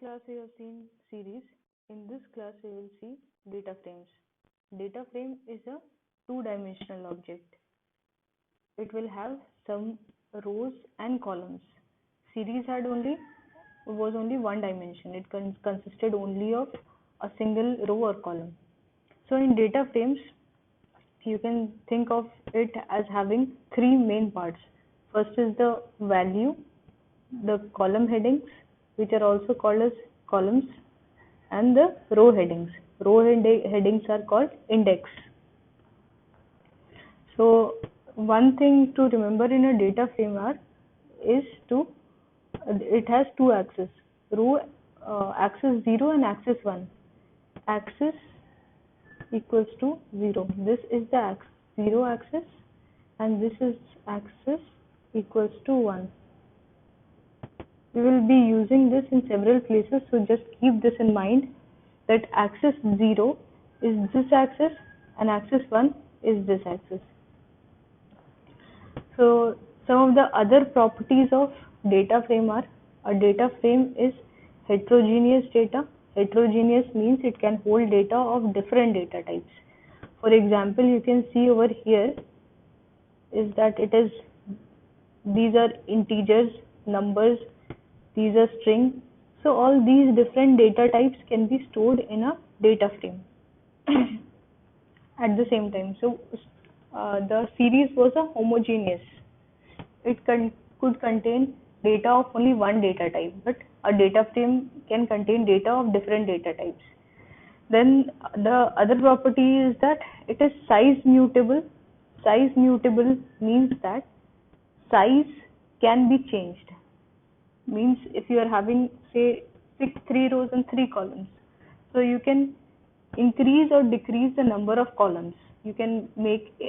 class we have seen series. In this class we will see data frames. Data frame is a two-dimensional object. It will have some rows and columns. Series was only one dimension. It consisted only of a single row or column. So in data frames, you can think of it as having three main parts. First is the value, the column headings, which are also called as columns, and the row headings. Headings are called index. So one thing to remember in a data frame is it has two axes, axis 0 and axis 1. Axis equals to 0. This is the 0 axis, and this is axis equals to 1. We will be using this in several places, so just keep this in mind that axis 0 is this axis and axis 1 is this axis. So some of the other properties of data frame are: a data frame is heterogeneous data. Heterogeneous means it can hold data of different data types. For example, you can see over here is that these are integers, numbers, these are string. So all these different data types can be stored in a data frame at the same time. So the series was a homogeneous. It could contain data of only one data type, but a data frame can contain data of different data types. Then the other property is that it is size mutable. Size mutable means that size can be changed. Means if you are having, say, 3 rows and 3 columns, so you can increase or decrease the number of columns. You can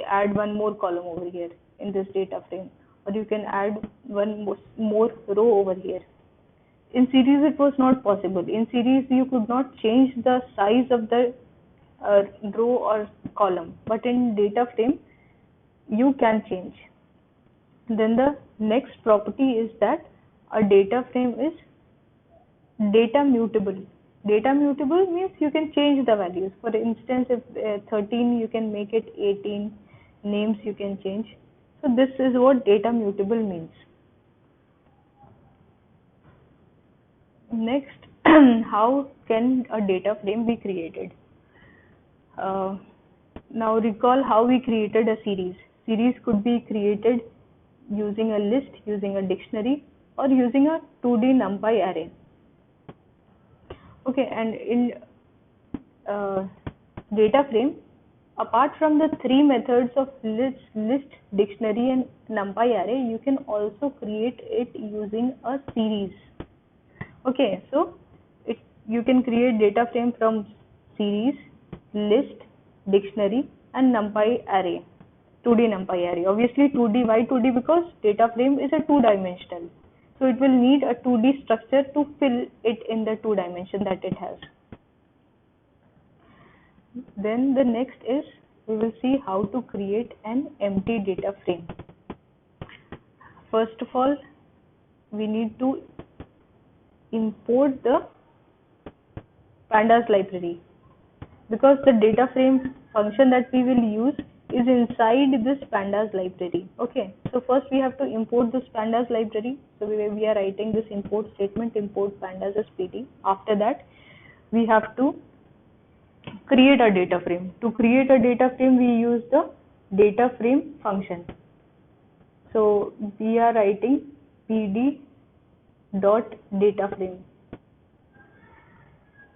add one more column over here in this data frame, or you can add one more row over here. In series it was not possible. In series you could not change the size of the row or column, but in data frame you can change. Then the next property is that a data frame is data mutable. Data mutable means you can change the values. For instance, if 13 you can make it 18, names you can change. So this is what data mutable means. Next, how can a data frame be created? Now recall how we created a series. Series could be created using a list, using a dictionary, or using a 2D NumPy array. Okay, and in data frame, apart from the three methods of list, dictionary, and NumPy array, you can also create it using a series. Okay, so you can create data frame from series, list, dictionary, and NumPy array, 2D NumPy array. Obviously 2D, why 2D? Because data frame is a two-dimensional. So it will need a 2D structure to fill it in the 2 dimension that it has. Then the next is we will see how to create an empty data frame. First of all, we need to import the pandas library, because the data frame function that we will use is inside this pandas library. Okay, so first we have to import this pandas library. So we are writing this import statement, import pandas as PD. After that we have to create a data frame. To create a data frame we use the data frame function. So we are writing PD dot data frame.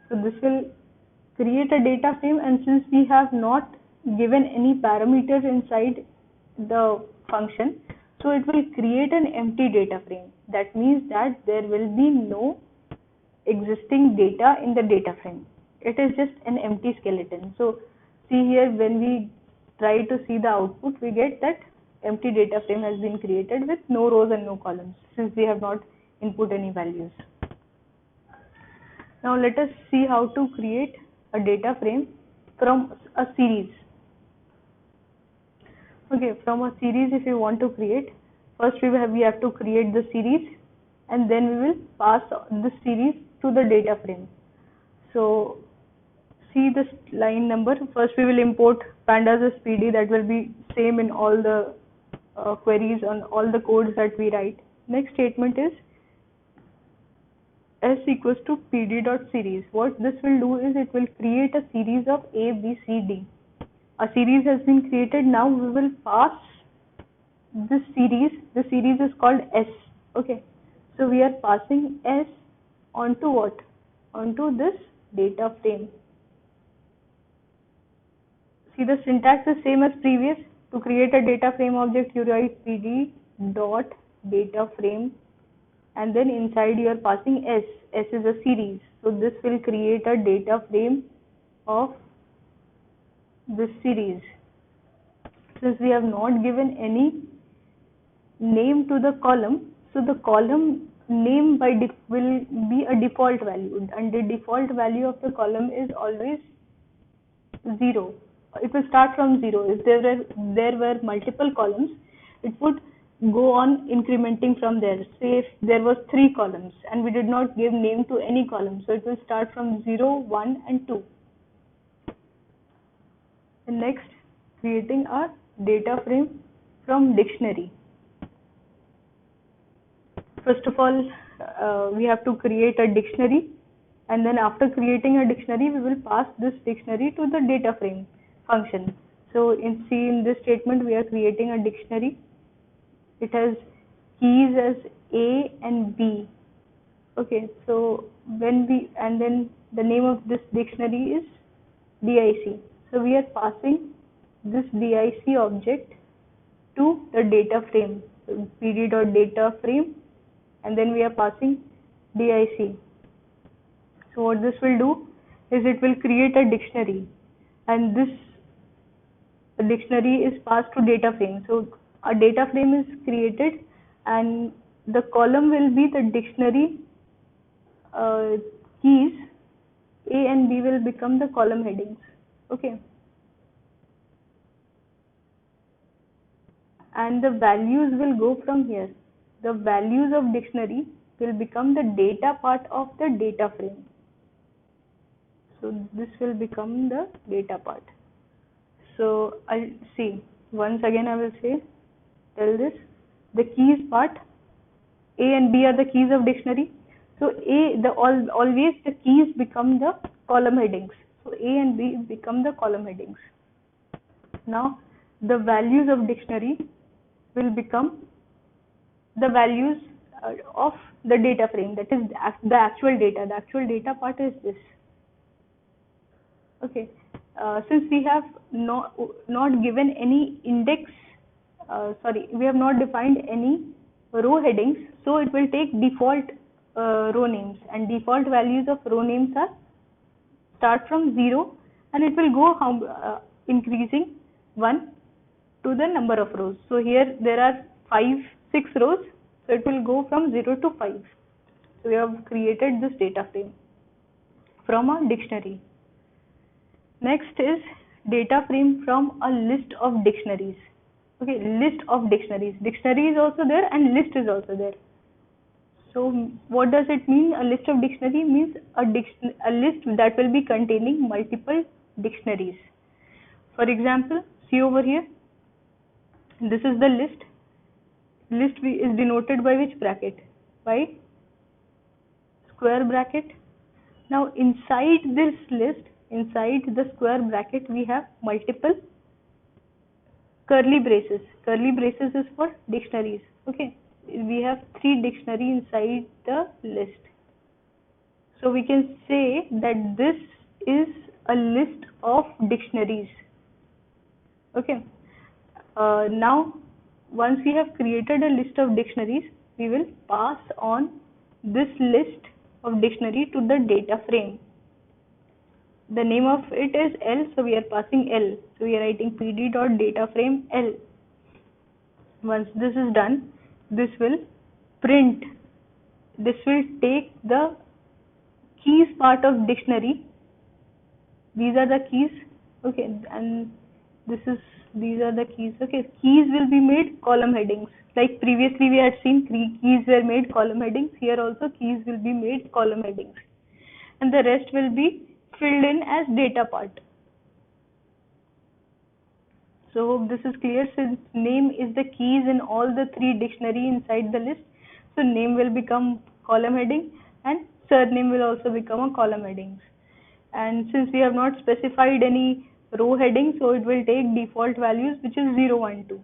So this will create a data frame, and since we have not given any parameters inside the function, so it will create an empty data frame. That means that there will be no existing data in the data frame. It is just an empty skeleton. So see here, when we try to see the output, we get that empty data frame has been created with no rows and no columns, since we have not input any values. Now let us see how to create a data frame from a series. Okay, from a series, if you want to create, first we have to create the series, and then we will pass this series to the data frame. So see this line number. First we will import pandas as PD. That will be same in all the queries on all the codes that we write. Next statement is s equals to pd.series. What this will do is it will create a series of A, B, C, D. A series has been created. Now we will pass this series. The series is called S. Okay. So we are passing S onto what? Onto this data frame. See, the syntax is same as previous. To create a data frame object, you write pd dot data frame, and then inside you are passing S. S is a series. So this will create a data frame of this series. Since we have not given any name to the column, so the column name will be a default value, and the default value of the column is always 0. It will start from 0. If there were multiple columns, it would go on incrementing from there. Say if there was 3 columns and we did not give name to any column, so it will start from 0, 1 and 2. And next, creating a data frame from dictionary. First of all, we have to create a dictionary, and then after creating a dictionary, we will pass this dictionary to the data frame function. So in this statement, we are creating a dictionary. It has keys as A and B. Okay, so and then the name of this dictionary is DIC. So we are passing this DIC object to the data frame, so pd.data frame, and then we are passing DIC. So what this will do is it will create a dictionary, and this dictionary is passed to data frame. So a data frame is created, and the column will be the dictionary keys. A and B will become the column headings. Okay. And the values will go from here. The values of dictionary will become the data part of the data frame. So this will become the data part. So I'll see. Once again I will tell this. The keys part, A and B are the keys of dictionary. So always the keys become the column headings. So A and B become the column headings. Now the values of dictionary will become the values of the data frame, that is the actual data. The actual data part is this. Okay. Since we have not given any index, we have not defined any row headings, so it will take default row names, and default values of row names start from 0, and it will go increasing 1 to the number of rows. So here there are 6 rows, so it will go from 0 to 5. So we have created this data frame from a dictionary. Next is data frame from a list of dictionaries. Okay, list of dictionaries. Dictionary is also there and list is also there. So what does it mean? A list of dictionary means a list that will be containing multiple dictionaries. For example, see over here. This is the list. List is denoted by which bracket? By square bracket. Now inside this list, inside the square bracket, we have multiple curly braces. Curly braces is for dictionaries. Okay, we have 3 dictionaries inside the list. So we can say that this is a list of dictionaries. Okay. Now once we have created a list of dictionaries, we will pass on this list of dictionary to the data frame. The name of it is L, so we are passing L. So we are writing pd.dataframe L. Once this is done, this will print. This will take the keys part of dictionary. These are the keys. Okay, and these are the keys. Okay, keys will be made column headings. Like previously we had seen keys were made column headings. Here also keys will be made column headings. and the rest will be filled in as data part. So hope this is clear. Since name is the keys in all the three dictionary inside the list, so name will become column heading and surname will also become a column heading. And since we have not specified any row heading, so it will take default values which is 0, 1, 2.